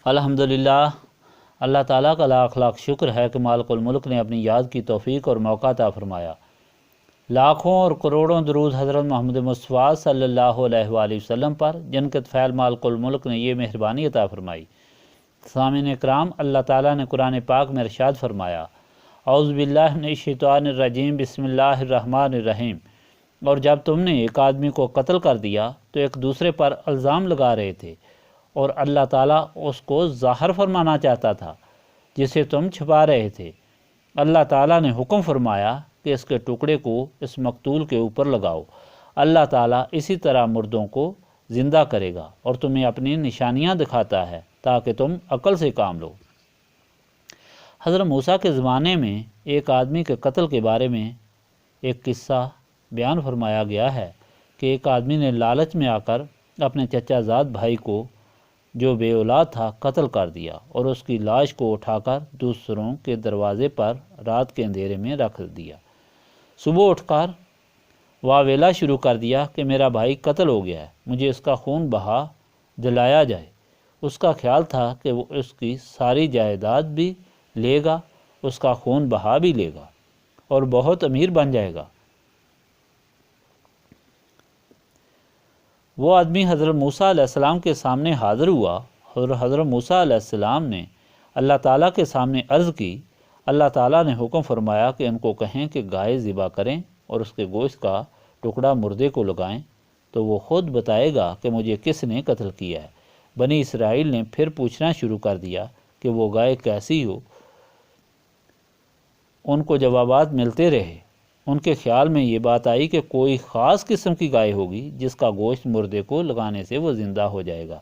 الحمدللہ، اللہ تعالیٰ کا لاکھ لاکھ شکر ہے کہ مالک الملک نے اپنی یاد کی توفیق اور موقع عطا فرمایا۔ لاکھوں اور کروڑوں درود حضرت محمد مصطفیٰ صلی اللہ علیہ وآلہ وسلم پر، جن کے طفیل مالک الملک نے یہ مہربانی عطا فرمائی۔ سامعین اکرام، اللہ تعالیٰ نے قرآن پاک میں ارشاد فرمایا، اعوذ باللہ من الشیطان الرجیم، بسم اللہ الرحمن الرحیم۔ اور جب تم نے ایک آدمی کو قتل کر دیا تو ایک دوسرے پر الزام لگا رہے تھے، اور اللہ تعالیٰ اس کو ظاہر فرمانا چاہتا تھا جسے تم چھپا رہے تھے۔ اللہ تعالیٰ نے حکم فرمایا کہ اس کے ٹکڑے کو اس مقتول کے اوپر لگاؤ۔ اللہ تعالیٰ اسی طرح مردوں کو زندہ کرے گا اور تمہیں اپنی نشانیاں دکھاتا ہے تاکہ تم عقل سے کام لو۔ حضرت موسیٰ کے زمانے میں ایک آدمی کے قتل کے بارے میں ایک قصہ بیان فرمایا گیا ہے کہ ایک آدمی نے لالچ میں آ کر اپنے چچا زاد بھائی کو، جو بے اولاد تھا، قتل کر دیا اور اس کی لاش کو اٹھا کر دوسروں کے دروازے پر رات کے اندھیرے میں رکھ دیا۔ صبح اٹھ کر واویلا شروع کر دیا کہ میرا بھائی قتل ہو گیا ہے، مجھے اس کا خون بہا دلایا جائے۔ اس کا خیال تھا کہ وہ اس کی ساری جائیداد بھی لے گا، اس کا خون بہا بھی لے گا اور بہت امیر بن جائے گا۔ وہ آدمی حضرت موسیٰ علیہ السلام کے سامنے حاضر ہوا اور حضرت موسیٰ علیہ السلام نے اللہ تعالیٰ کے سامنے عرض کی۔ اللہ تعالیٰ نے حکم فرمایا کہ ان کو کہیں کہ گائے ذبح کریں اور اس کے گوشت کا ٹکڑا مردے کو لگائیں، تو وہ خود بتائے گا کہ مجھے کس نے قتل کیا ہے۔ بنی اسرائیل نے پھر پوچھنا شروع کر دیا کہ وہ گائے کیسی ہو۔ ان کو جوابات ملتے رہے۔ ان کے خیال میں یہ بات آئی کہ کوئی خاص قسم کی گائے ہوگی جس کا گوشت مردے کو لگانے سے وہ زندہ ہو جائے گا۔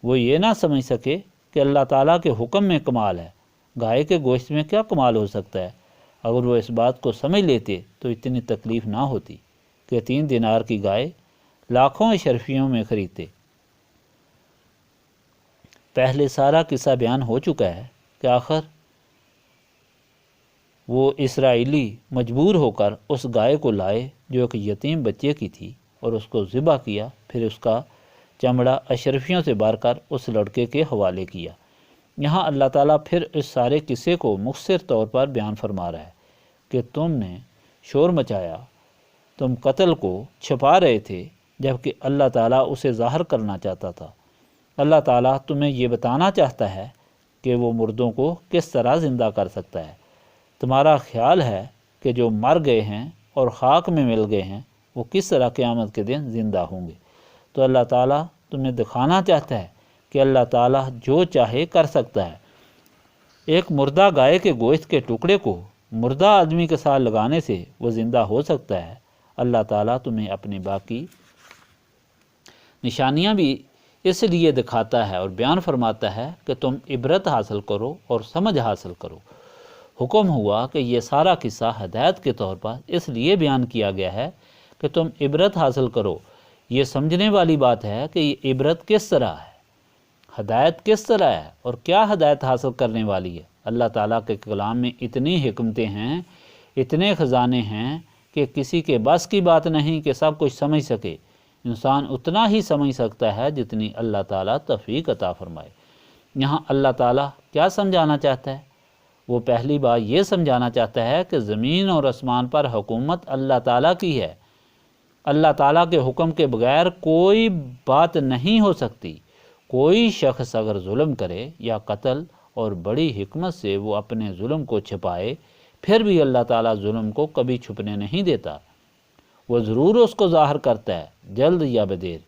وہ یہ نہ سمجھ سکے کہ اللہ تعالیٰ کے حکم میں کمال ہے، گائے کے گوشت میں کیا کمال ہو سکتا ہے۔ اگر وہ اس بات کو سمجھ لیتے تو اتنی تکلیف نہ ہوتی کہ 3 دینار کی گائے لاکھوں اشرفیوں میں خریدتے۔ پہلے سارا قصہ بیان ہو چکا ہے کہ آخر وہ اسرائیلی مجبور ہو کر اس گائے کو لائے جو ایک یتیم بچے کی تھی اور اس کو ذبح کیا، پھر اس کا چمڑا اشرفیوں سے بھر کر اس لڑکے کے حوالے کیا۔ یہاں اللہ تعالیٰ پھر اس سارے قصے کو مختصر طور پر بیان فرما رہا ہے کہ تم نے شور مچایا، تم قتل کو چھپا رہے تھے جبکہ اللہ تعالیٰ اسے ظاہر کرنا چاہتا تھا۔ اللہ تعالیٰ تمہیں یہ بتانا چاہتا ہے کہ وہ مردوں کو کس طرح زندہ کر سکتا ہے۔ تمہارا خیال ہے کہ جو مر گئے ہیں اور خاک میں مل گئے ہیں وہ کس طرح قیامت کے دن زندہ ہوں گے۔ تو اللہ تعالیٰ تمہیں دکھانا چاہتا ہے کہ اللہ تعالیٰ جو چاہے کر سکتا ہے۔ ایک مردہ گائے کے گوشت کے ٹکڑے کو مردہ آدمی کے ساتھ لگانے سے وہ زندہ ہو سکتا ہے۔ اللہ تعالیٰ تمہیں اپنی باقی نشانیاں بھی اس لیے دکھاتا ہے اور بیان فرماتا ہے کہ تم عبرت حاصل کرو اور سمجھ حاصل کرو۔ حکم ہوا کہ یہ سارا قصہ ہدایت کے طور پر اس لیے بیان کیا گیا ہے کہ تم عبرت حاصل کرو۔ یہ سمجھنے والی بات ہے کہ یہ عبرت کس طرح ہے، ہدایت کس طرح ہے اور کیا ہدایت حاصل کرنے والی ہے۔ اللہ تعالیٰ کے کلام میں اتنی حکمتیں ہیں، اتنے خزانے ہیں کہ کسی کے بس کی بات نہیں کہ سب کچھ سمجھ سکے۔ انسان اتنا ہی سمجھ سکتا ہے جتنی اللہ تعالیٰ توفیق عطا فرمائے۔ یہاں اللہ تعالیٰ کیا سمجھانا چاہتا ہے؟ وہ پہلی بات یہ سمجھانا چاہتا ہے کہ زمین اور آسمان پر حکومت اللہ تعالیٰ کی ہے۔ اللہ تعالیٰ کے حکم کے بغیر کوئی بات نہیں ہو سکتی۔ کوئی شخص اگر ظلم کرے یا قتل اور بڑی حکمت سے وہ اپنے ظلم کو چھپائے، پھر بھی اللہ تعالیٰ ظلم کو کبھی چھپنے نہیں دیتا، وہ ضرور اس کو ظاہر کرتا ہے، جلد یا بدیر۔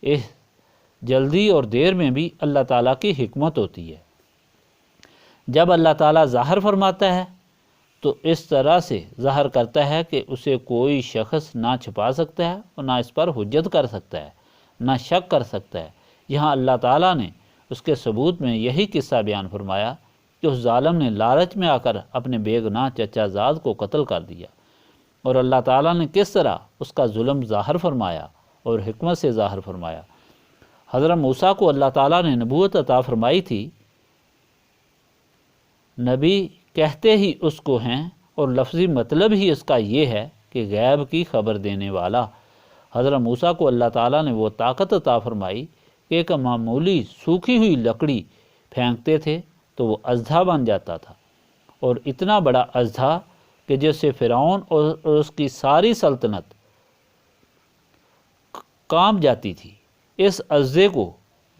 اس جلدی اور دیر میں بھی اللہ تعالیٰ کی حکمت ہوتی ہے۔ جب اللہ تعالیٰ ظاہر فرماتا ہے تو اس طرح سے ظاہر کرتا ہے کہ اسے کوئی شخص نہ چھپا سکتا ہے اور نہ اس پر حجت کر سکتا ہے، نہ شک کر سکتا ہے۔ یہاں اللہ تعالیٰ نے اس کے ثبوت میں یہی قصہ بیان فرمایا کہ اس ظالم نے لالچ میں آ کر اپنے بے گناہ چچا زاد کو قتل کر دیا، اور اللہ تعالیٰ نے کس طرح اس کا ظلم ظاہر فرمایا اور حکمت سے ظاہر فرمایا۔ حضرت موسیٰ کو اللہ تعالیٰ نے نبوت عطا فرمائی تھی، نبی کہتے ہی اس کو ہیں، اور لفظی مطلب ہی اس کا یہ ہے کہ غیب کی خبر دینے والا۔ حضرت موسیٰ کو اللہ تعالیٰ نے وہ طاقت عطا فرمائی کہ ایک معمولی سوکھی ہوئی لکڑی پھینکتے تھے تو وہ اژدھا بن جاتا تھا، اور اتنا بڑا اژدھا کہ جس سے فرعون اور اس کی ساری سلطنت کانپ جاتی تھی۔ اس اژدھے کو،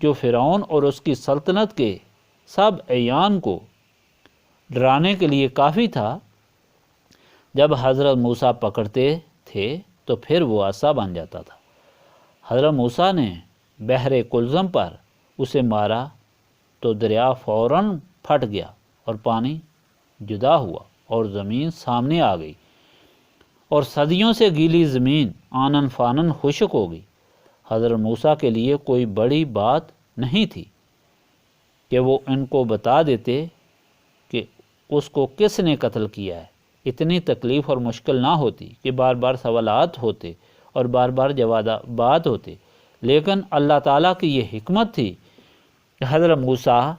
جو فرعون اور اس کی سلطنت کے سب اعیان کو ڈرانے کے لیے کافی تھا، جب حضرت موسیٰ پکڑتے تھے تو پھر وہ عصا بن جاتا تھا۔ حضرت موسیٰ نے بحر کلزم پر اسے مارا تو دریا فوراً پھٹ گیا اور پانی جدا ہوا اور زمین سامنے آ گئی، اور صدیوں سے گیلی زمین آنن فانن خشک ہو گئی۔ حضرت موسیٰ کے لیے کوئی بڑی بات نہیں تھی کہ وہ ان کو بتا دیتے کہ اس کو کس نے قتل کیا ہے۔ اتنی تکلیف اور مشکل نہ ہوتی کہ بار بار سوالات ہوتے اور بار بار جوابات ہوتے، لیکن اللہ تعالیٰ کی یہ حکمت تھی کہ حضرت موسیٰ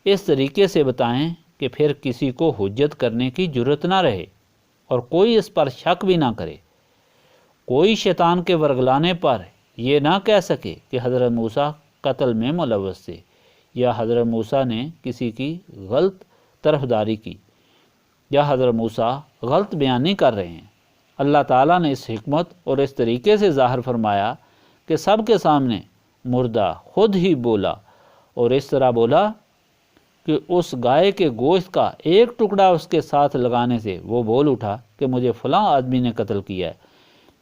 اس طریقے سے بتائیں کہ پھر کسی کو حجت کرنے کی جرت نہ رہے اور کوئی اس پر شک بھی نہ کرے۔ کوئی شیطان کے ورگلانے پر یہ نہ کہہ سکے کہ حضرت موسیٰ قتل میں ملوث تھے، یا حضرت موسیٰ نے کسی کی غلط طرفداری کی، یا حضرت موسیٰ غلط بیانی کر رہے ہیں۔ اللہ تعالیٰ نے اس حکمت اور اس طریقے سے ظاہر فرمایا کہ سب کے سامنے مردہ خود ہی بولا، اور اس طرح بولا کہ اس گائے کے گوشت کا ایک ٹکڑا اس کے ساتھ لگانے سے وہ بول اٹھا کہ مجھے فلاں آدمی نے قتل کیا ہے۔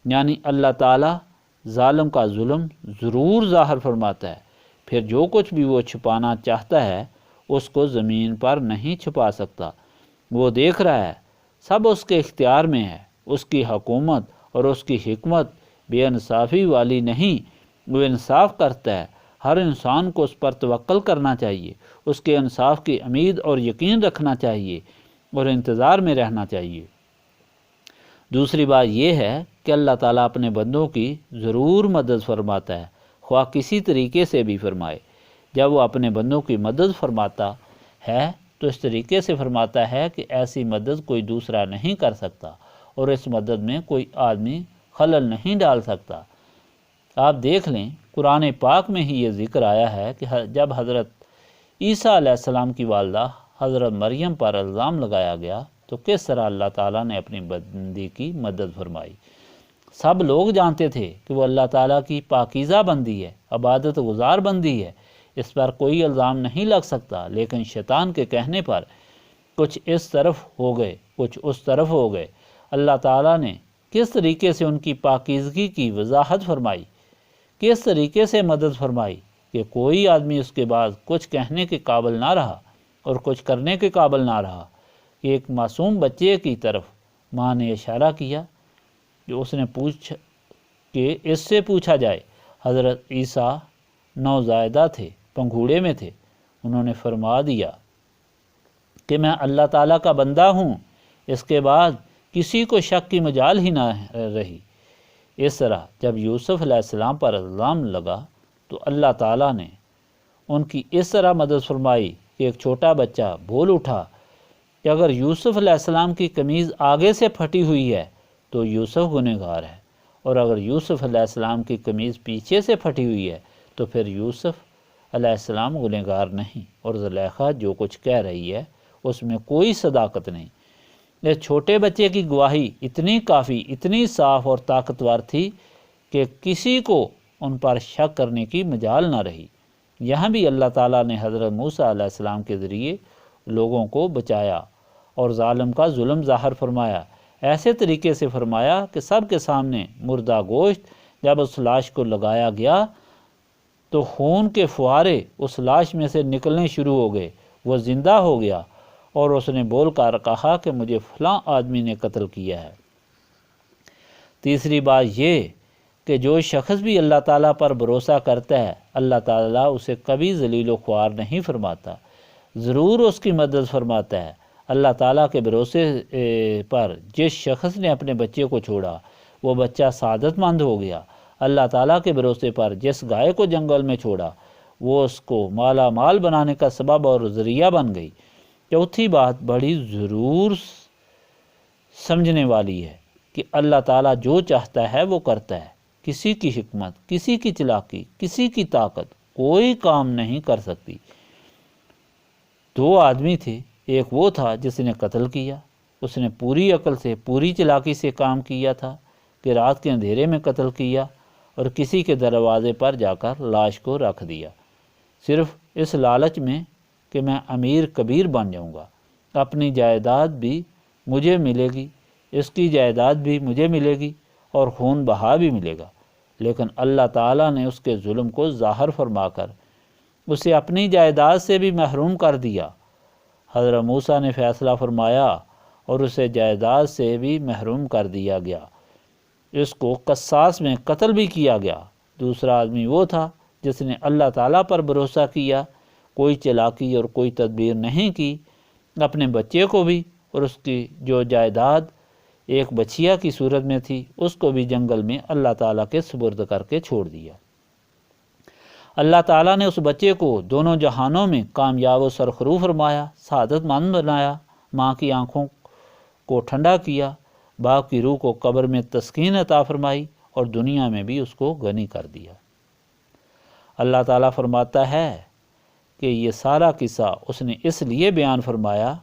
یعنی اللہ تعالیٰ ظالم کا ظلم ضرور ظاہر فرماتا ہے، پھر جو کچھ بھی وہ چھپانا چاہتا ہے اس کو زمین پر نہیں چھپا سکتا۔ وہ دیکھ رہا ہے، سب اس کے اختیار میں ہے۔ اس کی حکومت اور اس کی حکمت بے انصافی والی نہیں، وہ انصاف کرتا ہے۔ ہر انسان کو اس پر توکل کرنا چاہیے، اس کے انصاف کی امید اور یقین رکھنا چاہیے اور انتظار میں رہنا چاہیے۔ دوسری بات یہ ہے کہ اللہ تعالیٰ اپنے بندوں کی ضرور مدد فرماتا ہے، خواہ کسی طریقے سے بھی فرمائے۔ جب وہ اپنے بندوں کی مدد فرماتا ہے تو اس طریقے سے فرماتا ہے کہ ایسی مدد کوئی دوسرا نہیں کر سکتا، اور اس مدد میں کوئی آدمی خلل نہیں ڈال سکتا۔ آپ دیکھ لیں، قرآن پاک میں ہی یہ ذکر آیا ہے کہ جب حضرت عیسیٰ علیہ السلام کی والدہ حضرت مریم پر الزام لگایا گیا تو کس طرح اللہ تعالیٰ نے اپنی بندی کی مدد فرمائی۔ سب لوگ جانتے تھے کہ وہ اللہ تعالیٰ کی پاکیزہ بندی ہے، عبادت گزار بندی ہے، اس پر کوئی الزام نہیں لگ سکتا، لیکن شیطان کے کہنے پر کچھ اس طرف ہو گئے، کچھ اس طرف ہو گئے۔ اللہ تعالیٰ نے کس طریقے سے ان کی پاکیزگی کی وضاحت فرمائی، کس طریقے سے مدد فرمائی کہ کوئی آدمی اس کے بعد کچھ کہنے کے قابل نہ رہا اور کچھ کرنے کے قابل نہ رہا۔ کہ ایک معصوم بچے کی طرف ماں نے اشارہ کیا جو اس نے کہ اس سے پوچھا جائے۔ حضرت عیسیٰ نوزائیدہ تھے، پنگھوڑے میں تھے، انہوں نے فرما دیا کہ میں اللہ تعالیٰ کا بندہ ہوں۔ اس کے بعد کسی کو شک کی مجال ہی نہ رہی۔ اس طرح جب یوسف علیہ السلام پر الزام لگا تو اللہ تعالیٰ نے ان کی اس طرح مدد فرمائی کہ ایک چھوٹا بچہ بول اٹھا کہ اگر یوسف علیہ السلام کی قمیض آگے سے پھٹی ہوئی ہے تو یوسف گنہگار ہے، اور اگر یوسف علیہ السلام کی قمیض پیچھے سے پھٹی ہوئی ہے تو پھر یوسف علیہ السلام گنہگار نہیں، اور زلیخا جو کچھ کہہ رہی ہے اس میں کوئی صداقت نہیں۔ اس چھوٹے بچے کی گواہی اتنی کافی، اتنی صاف اور طاقتور تھی کہ کسی کو ان پر شک کرنے کی مجال نہ رہی۔ یہاں بھی اللہ تعالیٰ نے حضرت موسیٰ علیہ السلام کے ذریعے لوگوں کو بچایا اور ظالم کا ظلم ظاہر فرمایا۔ ایسے طریقے سے فرمایا کہ سب کے سامنے مردہ گوشت جب اس لاش کو لگایا گیا تو خون کے فوارے اس لاش میں سے نکلنے شروع ہو گئے، وہ زندہ ہو گیا اور اس نے بول کر کہا کہ مجھے فلاں آدمی نے قتل کیا ہے۔ تیسری بات یہ کہ جو شخص بھی اللہ تعالیٰ پر بھروسہ کرتا ہے، اللہ تعالیٰ اسے کبھی ذلیل و خوار نہیں فرماتا، ضرور اس کی مدد فرماتا ہے۔ اللہ تعالیٰ کے بھروسے پر جس شخص نے اپنے بچے کو چھوڑا وہ بچہ سعادت مند ہو گیا۔ اللہ تعالیٰ کے بھروسے پر جس گائے کو جنگل میں چھوڑا وہ اس کو مالا مال بنانے کا سبب اور ذریعہ بن گئی۔ چوتھی بات بڑی ضرور سمجھنے والی ہے کہ اللہ تعالیٰ جو چاہتا ہے وہ کرتا ہے۔ کسی کی حکمت، کسی کی چلاکی، کسی کی طاقت کوئی کام نہیں کر سکتی۔ دو آدمی تھے، ایک وہ تھا جس نے قتل کیا، اس نے پوری عقل سے پوری چلاکی سے کام کیا تھا کہ رات کے اندھیرے میں قتل کیا اور کسی کے دروازے پر جا کر لاش کو رکھ دیا، صرف اس لالچ میں کہ میں امیر کبیر بن جاؤں گا، اپنی جائیداد بھی مجھے ملے گی، اس کی جائیداد بھی مجھے ملے گی اور خون بہا بھی ملے گا۔ لیکن اللہ تعالیٰ نے اس کے ظلم کو ظاہر فرما کر اسے اپنی جائیداد سے بھی محروم کر دیا۔ حضرت موسیٰ نے فیصلہ فرمایا اور اسے جائیداد سے بھی محروم کر دیا گیا، اس کو قصاص میں قتل بھی کیا گیا۔ دوسرا آدمی وہ تھا جس نے اللہ تعالیٰ پر بھروسہ کیا، کوئی چلاکی اور کوئی تدبیر نہیں کی، اپنے بچے کو بھی اور اس کی جو جائیداد ایک بچیا کی صورت میں تھی اس کو بھی جنگل میں اللہ تعالیٰ کے سپرد کر کے چھوڑ دیا۔ اللہ تعالیٰ نے اس بچے کو دونوں جہانوں میں کامیاب و سرخرو فرمایا، سعادت مند بنایا، ماں کی آنکھوں کو ٹھنڈا کیا، باپ کی روح کو قبر میں تسکین عطا فرمائی اور دنیا میں بھی اس کو غنی کر دیا۔ اللہ تعالیٰ فرماتا ہے کہ یہ سارا قصہ اس نے اس لیے بیان فرمایا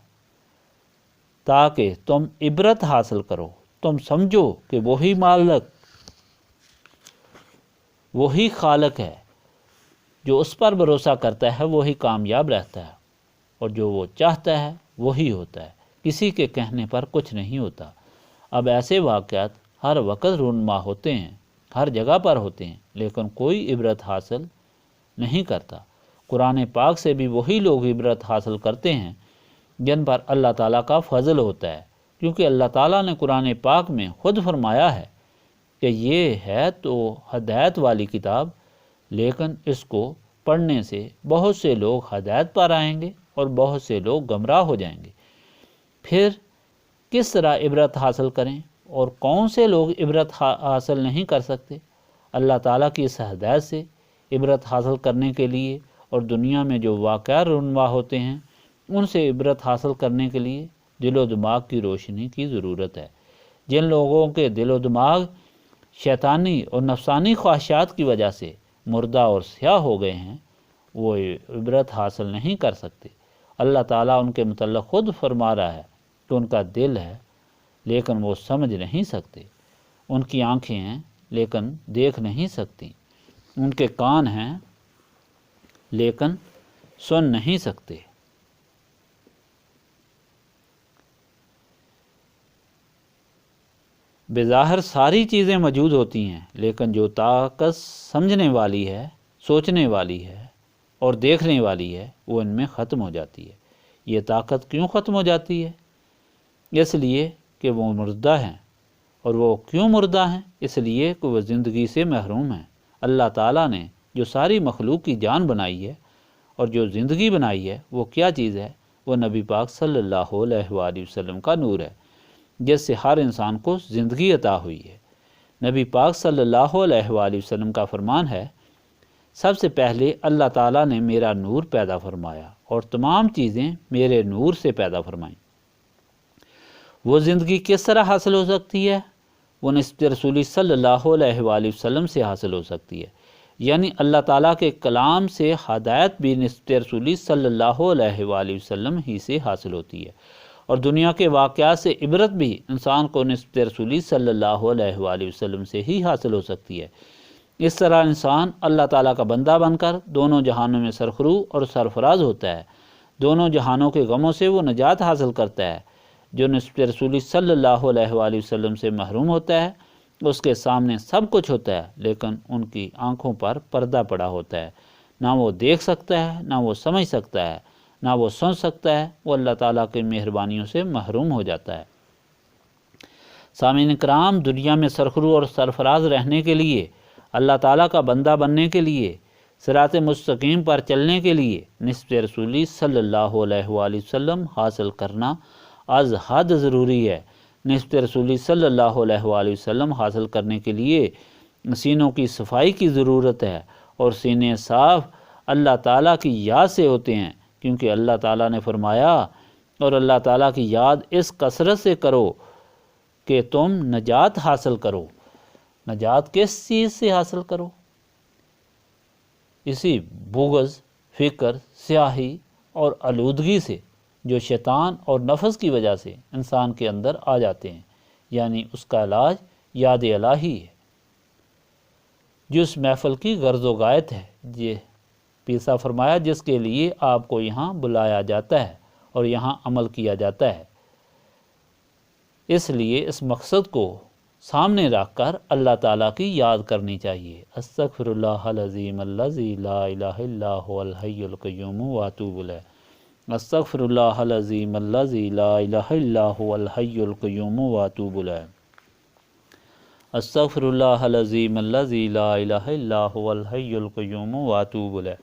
تاکہ تم عبرت حاصل کرو، تم سمجھو کہ وہی مالک، وہی خالق ہے، جو اس پر بھروسہ کرتا ہے وہی کامیاب رہتا ہے، اور جو وہ چاہتا ہے وہی ہوتا ہے، کسی کے کہنے پر کچھ نہیں ہوتا۔ اب ایسے واقعات ہر وقت رونما ہوتے ہیں، ہر جگہ پر ہوتے ہیں، لیکن کوئی عبرت حاصل نہیں کرتا۔ قرآن پاک سے بھی وہی لوگ عبرت حاصل کرتے ہیں جن پر اللہ تعالیٰ کا فضل ہوتا ہے، کیونکہ اللہ تعالیٰ نے قرآن پاک میں خود فرمایا ہے کہ یہ ہے تو ہدایت والی کتاب، لیکن اس کو پڑھنے سے بہت سے لوگ ہدایت پر آئیں گے اور بہت سے لوگ گمراہ ہو جائیں گے۔ پھر کس طرح عبرت حاصل کریں اور کون سے لوگ عبرت حاصل نہیں کر سکتے؟ اللہ تعالیٰ کی اس ہدایت سے عبرت حاصل کرنے کے لیے اور دنیا میں جو واقعات رونما ہوتے ہیں ان سے عبرت حاصل کرنے کے لیے دل و دماغ کی روشنی کی ضرورت ہے۔ جن لوگوں کے دل و دماغ شیطانی اور نفسانی خواہشات کی وجہ سے مردہ اور سیاہ ہو گئے ہیں وہ عبرت حاصل نہیں کر سکتے۔ اللہ تعالیٰ ان کے متعلق خود فرما رہا ہے کہ ان کا دل ہے لیکن وہ سمجھ نہیں سکتے، ان کی آنکھیں ہیں لیکن دیکھ نہیں سکتی، ان کے کان ہیں لیکن سن نہیں سکتے۔ بظاہر ساری چیزیں موجود ہوتی ہیں، لیکن جو طاقت سمجھنے والی ہے، سوچنے والی ہے اور دیکھنے والی ہے وہ ان میں ختم ہو جاتی ہے۔ یہ طاقت کیوں ختم ہو جاتی ہے؟ اس لیے کہ وہ مردہ ہیں۔ اور وہ کیوں مردہ ہیں؟ اس لیے کہ وہ زندگی سے محروم ہیں۔ اللہ تعالیٰ نے جو ساری مخلوق کی جان بنائی ہے اور جو زندگی بنائی ہے وہ کیا چیز ہے؟ وہ نبی پاک صلی اللہ علیہ وآلہ وسلم کا نور ہے، جس سے ہر انسان کو زندگی عطا ہوئی ہے۔ نبی پاک صلی اللہ علیہ وآلہ وسلم کا فرمان ہے، سب سے پہلے اللہ تعالیٰ نے میرا نور پیدا فرمایا اور تمام چیزیں میرے نور سے پیدا فرمائیں۔ وہ زندگی کس طرح حاصل ہو سکتی ہے؟ وہ نسبت رسولی صلی اللہ علیہ وآلہ وسلم سے حاصل ہو سکتی ہے، یعنی اللہ تعالیٰ کے کلام سے ہدایت بھی نسبت رسولی صلی اللہ علیہ وآلہ وسلم ہی سے حاصل ہوتی ہے، اور دنیا کے واقعات سے عبرت بھی انسان کو نسبت رسولی صلی اللہ علیہ وآلہ وسلم سے ہی حاصل ہو سکتی ہے۔ اس طرح انسان اللہ تعالیٰ کا بندہ بن کر دونوں جہانوں میں سرخرو اور سرفراز ہوتا ہے، دونوں جہانوں کے غموں سے وہ نجات حاصل کرتا ہے۔ جو نسبت رسولی صلی اللہ علیہ وآلہ وسلم سے محروم ہوتا ہے اس کے سامنے سب کچھ ہوتا ہے لیکن ان کی آنکھوں پر پردہ پڑا ہوتا ہے، نہ وہ دیکھ سکتا ہے، نہ وہ سمجھ سکتا ہے، نہ وہ سن سکتا ہے، وہ اللہ تعالیٰ کی مہربانیوں سے محروم ہو جاتا ہے۔ سامعین کرام، دنیا میں سرخرو اور سرفراز رہنے کے لیے، اللہ تعالیٰ کا بندہ بننے کے لیے، صراط مستقیم پر چلنے کے لیے نسبت رسولی صلی اللہ علیہ وآلہ وسلم حاصل کرنا از حد ضروری ہے۔ نسبت رسولی صلی اللہ علیہ وآلہ وسلم حاصل کرنے کے لیے سینوں کی صفائی کی ضرورت ہے، اور سینے صاف اللہ تعالیٰ کی یاد سے ہوتے ہیں، کیونکہ اللہ تعالیٰ نے فرمایا، اور اللہ تعالیٰ کی یاد اس کثرت سے کرو کہ تم نجات حاصل کرو۔ نجات کس چیز سے حاصل کرو؟ اسی بغض، فکر، سیاہی اور آلودگی سے جو شیطان اور نفس کی وجہ سے انسان کے اندر آ جاتے ہیں، یعنی اس کا علاج یاد الہی ہے، جو اس محفل کی غرض و غایت ہے۔ یہ پیسا فرمایا جس کے لیے آپ کو یہاں بلایا جاتا ہے اور یہاں عمل کیا جاتا ہے، اس لیے اس مقصد کو سامنے رکھ کر اللہ تعالیٰ کی یاد کرنی چاہیے۔ استغفر اللہ العظیم الذی لا الہ الا هو الحی القیوم واتوب الیہ۔ استغفر اللہ العظیم الذی لا الہ الا هو الحی القیوم واتوب الیہ۔ استغفر اللہ العظیم الذی لا الہ الا هو الحی القیوم واتوب الیہ۔